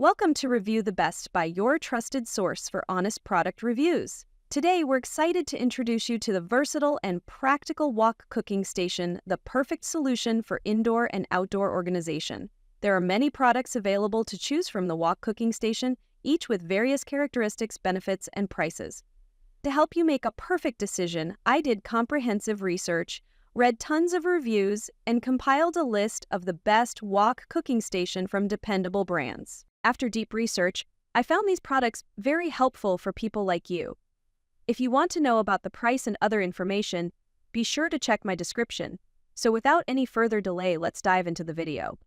Welcome to Review the Best by your trusted source for honest product reviews. Today, we're excited to introduce you to the versatile and practical wok cooking station, the perfect solution for indoor and outdoor organization. There are many products available to choose from the wok cooking station, each with various characteristics, benefits, and prices. To help you make a perfect decision, I did comprehensive research, read tons of reviews, and compiled a list of the best wok cooking station from dependable brands. After deep research, I found these products very helpful for people like you. If you want to know about the price and other information, be sure to check my description. So without any further delay, let's dive into the video.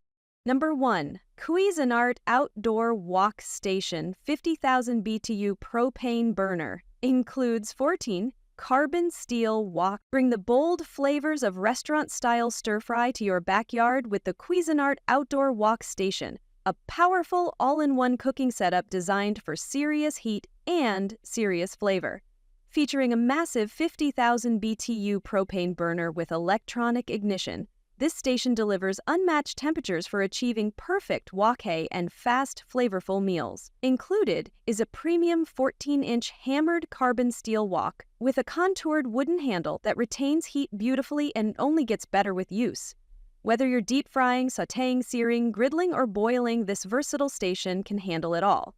Number 1. Cuisinart Outdoor Wok Station 50,000 BTU Propane Burner. Includes 14 carbon steel wok. Bring the bold flavors of restaurant-style stir-fry to your backyard with the Cuisinart Outdoor Wok Station, a powerful all-in-one cooking setup designed for serious heat and serious flavor. Featuring a massive 50,000 BTU propane burner with electronic ignition, this station delivers unmatched temperatures for achieving perfect wok-hay and fast, flavorful meals. Included is a premium 14-inch hammered carbon steel wok with a contoured wooden handle that retains heat beautifully and only gets better with use. Whether you're deep frying, sautéing, searing, griddling, or boiling, this versatile station can handle it all.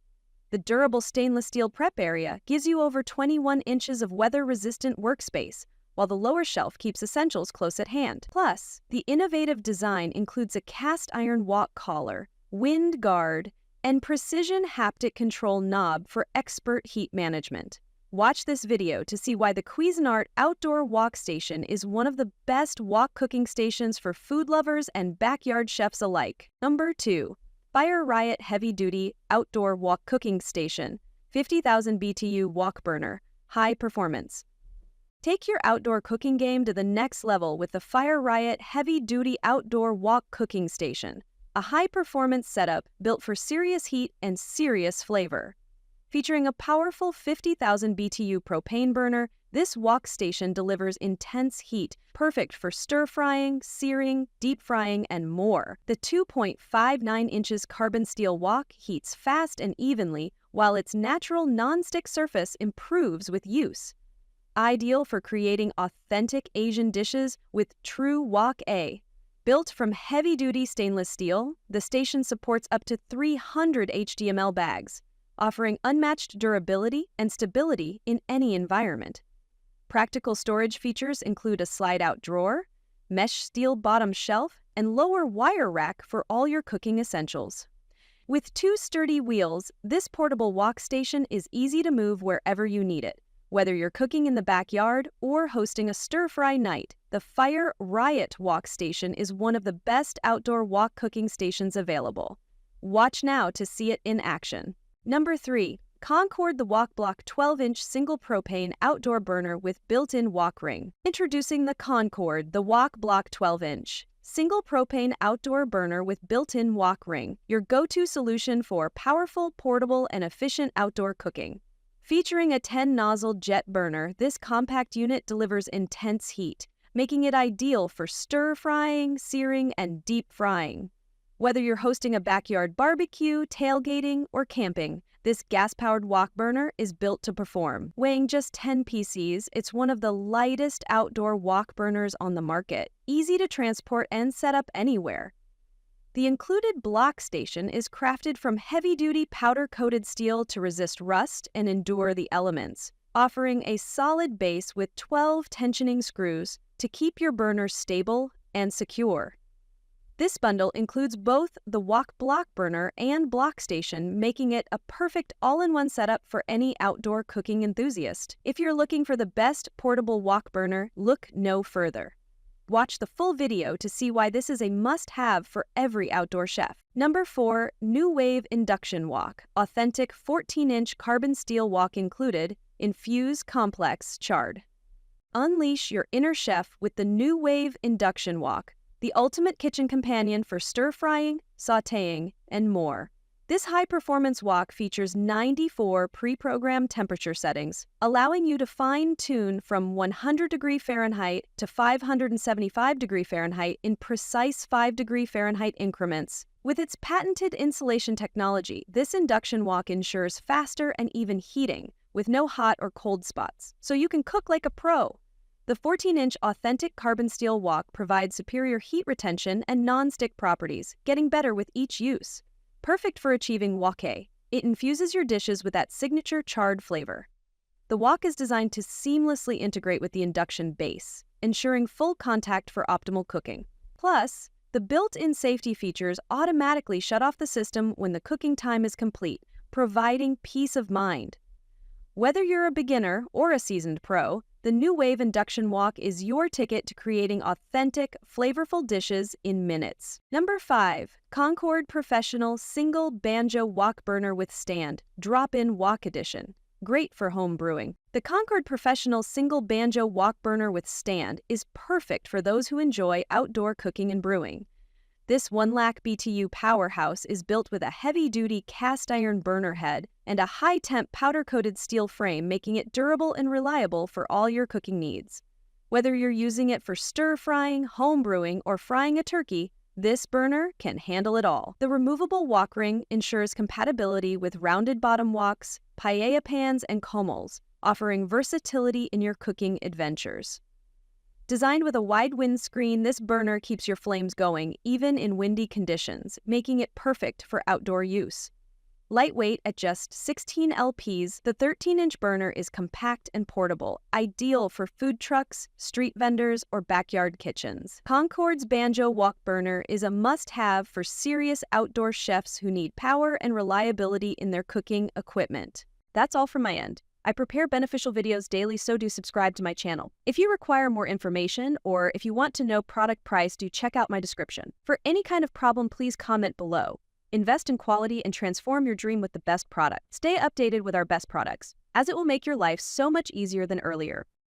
The durable stainless steel prep area gives you over 21 inches of weather-resistant workspace, while the lower shelf keeps essentials close at hand. Plus, the innovative design includes a cast iron wok collar, wind guard, and precision haptic control knob for expert heat management. Watch this video to see why the Cuisinart Outdoor Wok Station is one of the best wok cooking stations for food lovers and backyard chefs alike. Number 2. Riot Heavy Duty Outdoor Wok Cooking Station 50,000 BTU Wok Burner. High performance. Take your outdoor cooking game to the next level with the Riot Heavy Duty Outdoor Wok Cooking Station, a high-performance setup built for serious heat and serious flavor. Featuring a powerful 50,000 BTU propane burner, this wok station delivers intense heat, perfect for stir-frying, searing, deep frying, and more. The 2.59 inches carbon steel wok heats fast and evenly, while its natural non-stick surface improves with use. Ideal for creating authentic Asian dishes with true wok-a. Built from heavy-duty stainless steel, the station supports up to 300 HDML bags, offering unmatched durability and stability in any environment. Practical storage features include a slide-out drawer, mesh steel bottom shelf, and lower wire rack for all your cooking essentials. With 2 sturdy wheels, this portable wok station is easy to move wherever you need it. Whether you're cooking in the backyard or hosting a stir-fry night, the Riot Wok Station is one of the best outdoor wok cooking stations available. Watch now to see it in action. Number 3. Concord the Wok Block 12-inch single propane outdoor burner with built-in wok ring. Introducing the Concord the Wok Block 12-inch single propane outdoor burner with built-in wok ring, your go-to solution for powerful, portable, and efficient outdoor cooking. Featuring a 10-nozzle jet burner, this compact unit delivers intense heat, making it ideal for stir-frying, searing, and deep frying. Whether you're hosting a backyard barbecue, tailgating, or camping, this gas-powered wok burner is built to perform. Weighing just 10 pcs, it's one of the lightest outdoor wok burners on the market, easy to transport and set up anywhere. The included block station is crafted from heavy-duty powder-coated steel to resist rust and endure the elements, offering a solid base with 12 tensioning screws to keep your burner stable and secure. This bundle includes both the wok block burner and block station, making it a perfect all-in-one setup for any outdoor cooking enthusiast. If you're looking for the best portable wok burner, look no further. Watch the full video to see why this is a must-have for every outdoor chef. Number 4. Nuwave Induction Wok. Authentic 14-inch carbon steel wok included. Infuse Complex Charred. Unleash your inner chef with the Nuwave Induction Wok, the ultimate kitchen companion for stir-frying, sautéing, and more. This high-performance wok features 94 pre-programmed temperature settings, allowing you to fine-tune from 100° Fahrenheit to 575° Fahrenheit in precise 5° Fahrenheit increments, With its patented insulation technology, this induction wok ensures faster and even heating, with no hot or cold spots, so you can cook like a pro. The 14-inch authentic carbon steel wok provides superior heat retention and non-stick properties, getting better with each use. Perfect for achieving woke. It infuses your dishes with that signature charred flavor. The wok is designed to seamlessly integrate with the induction base, ensuring full contact for optimal cooking. Plus, the built-in safety features automatically shut off the system when the cooking time is complete, providing peace of mind. Whether you're a beginner or a seasoned pro, the Nuwave induction wok is your ticket to creating authentic, flavorful dishes in minutes. Number 5. Concord Professional Single Banjo Wok Burner with Stand, Drop-In Wok Edition. Great for home brewing. The Concord Professional Single Banjo Wok Burner with Stand is perfect for those who enjoy outdoor cooking and brewing. This 1 lakh BTU powerhouse is built with a heavy-duty cast-iron burner head and a high-temp powder-coated steel frame, making it durable and reliable for all your cooking needs. Whether you're using it for stir-frying, home brewing, or frying a turkey, this burner can handle it all. The removable wok ring ensures compatibility with rounded bottom woks, paella pans, and comols, offering versatility in your cooking adventures. Designed with a wide windscreen, this burner keeps your flames going even in windy conditions, making it perfect for outdoor use. Lightweight at just 16 lps, the 13-inch burner is compact and portable, ideal for food trucks, street vendors, or backyard kitchens. Concord's Banjo Wok Burner is a must-have for serious outdoor chefs who need power and reliability in their cooking equipment. That's all from my end. I prepare beneficial videos daily, so do subscribe to my channel. If you require more information or if you want to know product price, do check out my description. For any kind of problem, please comment below. Invest in quality and transform your dream with the best product. Stay updated with our best products, as it will make your life so much easier than earlier.